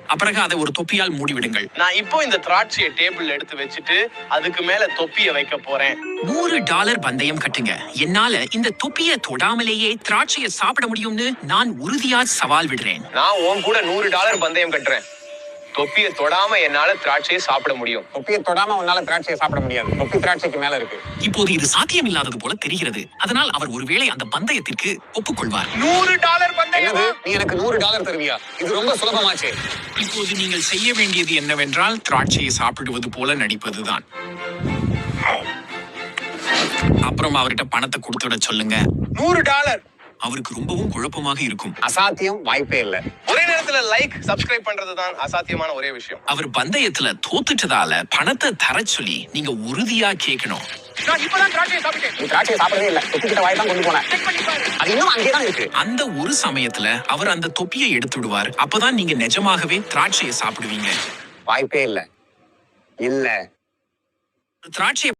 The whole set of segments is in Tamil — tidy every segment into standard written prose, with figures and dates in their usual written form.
அப்புறம் அதை ஒரு தொப்பியால் மூடிவிடுங்கள். நான் இப்போ இந்த திராட்சையை டேபிள் எடுத்து வச்சுட்டு அதுக்கு மேல தொப்பியை வைக்க போறேன். $100 பந்தயம் கட்டுங்க. என்னால இந்த தொப்பியை தொடாமலேயே திராட்சையை சாப்பிட முடியும்னு நான் உறுதியா சவால் விடுறேன். நான் உன் கூட $100 பந்தயம் கட்டுறேன். தொப்பியை தொடாம என்னால திராட்சையை சாப்பிட முடியும். தொப்பியை தொடாம உன்னால திராட்சையை சாப்பிட முடியாது. தொப்பி திராட்சைக்கு மேல இருக்கு. இப்போது இது சாத்தியம் இல்லாதது போல தெரிகிறது. அதனால் அவர் ஒருவேளை அந்த பந்தயத்திற்கு ஒப்புக்கொள்வார். $100 பந்தயம். நீ எனக்கு $100 தருவியா? இது ரொம்ப சுலபமாச்சே. இப்போது நீங்கள் செய்ய வேண்டியது என்னவென்றால் திராட்சையை சாப்பிடுவது போல நடிப்பதுதான். அப்புறம் அவர்கிட்ட பணத்தை கொடுத்துட சொல்லுங்க. $100. அவருக்கு ரொம்பவும் குழப்பமாக இருக்கும். அசாத்தியம், வாய்ப்பே இல்ல. ஒரே நேரத்துல லைக் சப்ஸ்கிரைப் பண்றதுதான் அசாத்தியமான ஒரே விஷயம். அவர் பந்தயத்துல தோத்துட்டதால பணத்தை தர சொல்லி நீங்க உறுதியா கேட்கணும். நான் இப்பதான் திராட்சையை சாப்பிட்டேன். நீ திராட்சையை சாப்பிடவே இல்ல. தொப்பிக்கிட்ட வாய் தான் கொண்டு போனேன். அது இன்னும் அங்கேதான் இருக்கு. அந்த ஒரு சமயத்துல அவர் அந்த தொப்பியை எடுத்து விடுவார். அப்பதான் நீங்க நிஜமாகவே திராட்சையை சாப்பிடுவீங்க. வாய்ப்பே இல்ல. இல்ல. திராட்சையை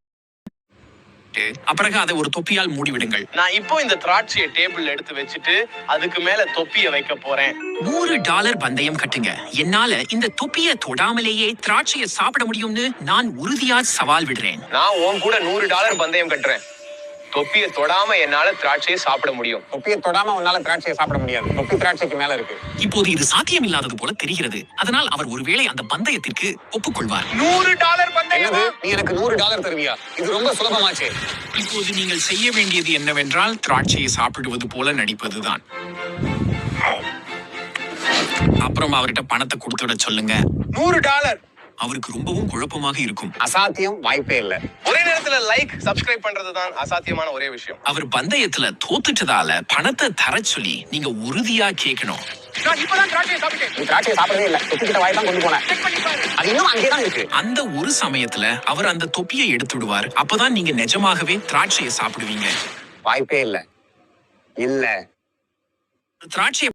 அப்புறம் அதை ஒரு தொப்பியால் மூடிவிடுங்கள். நான் இப்போ இந்த திராட்சையை டேபிள் எடுத்து வச்சுட்டு அதுக்கு மேல தொப்பியை வைக்க போறேன். $100 பந்தயம் கட்டுங்க. என்னால இந்த தொப்பியை தொடாமலேயே திராட்சையை சாப்பிட முடியும்னு நான் உறுதியா சவால் விடுறேன். நான் உன் கூட $100 பந்தயம் கட்டுறேன். தொப்பியை தொடாம என்னால திராட்சையை சாப்பிட முடியும். தொப்பியை தொடாம உன்னால திராட்சையை சாப்பிட முடியாது. தொப்பி திராட்சைக்கு மேல இருக்கு. இப்போது இது சாத்தியம் இல்லாதது போல தெரிகிறது. அதனால் அவர் ஒருவேளை அந்த பந்தயத்திற்கு ஒப்புக்கொள்வார். $100 பந்தயம். நீ எனக்கு $100 தருவியா? இது ரொம்ப சுலபமாச்சே. இப்போது நீங்கள் செய்ய வேண்டியது என்னவென்றால் திராட்சையை சாப்பிடுவது போல நடிப்பதுதான். அப்புறம் அவர்கிட்ட பணத்தை கொடுத்துட சொல்லுங்க. $100. அவருக்கு ரொம்பவும் குழப்பமாக இருக்கும். அசாத்தியம், வாய்ப்பே இல்ல. ஒரே நேரத்துல லைக் சப்ஸ்கிரைப் பண்றதுதான் அசாத்தியமான ஒரே விஷயம். அவர் பந்தயத்துல தோத்துட்டதால பணத்தை தர சொல்லி நீங்க உறுதியா கேட்கணும். நான் இப்பதான் திராட்சையை சாப்பிட்டேன். நீ திராட்சையை சாப்பிடவே இல்ல. தொப்பிக்கிட்ட வாய் தான் கொண்டு போனேன். அது இன்னும் அங்கேதான் இருக்கு. அந்த ஒரு சமயத்துல அவர் அந்த தொப்பியை எடுத்து விடுவார். அப்பதான் நீங்க நிஜமாகவே திராட்சையை சாப்பிடுவீங்க. வாய்ப்பே இல்ல. இல்ல. திராட்சையை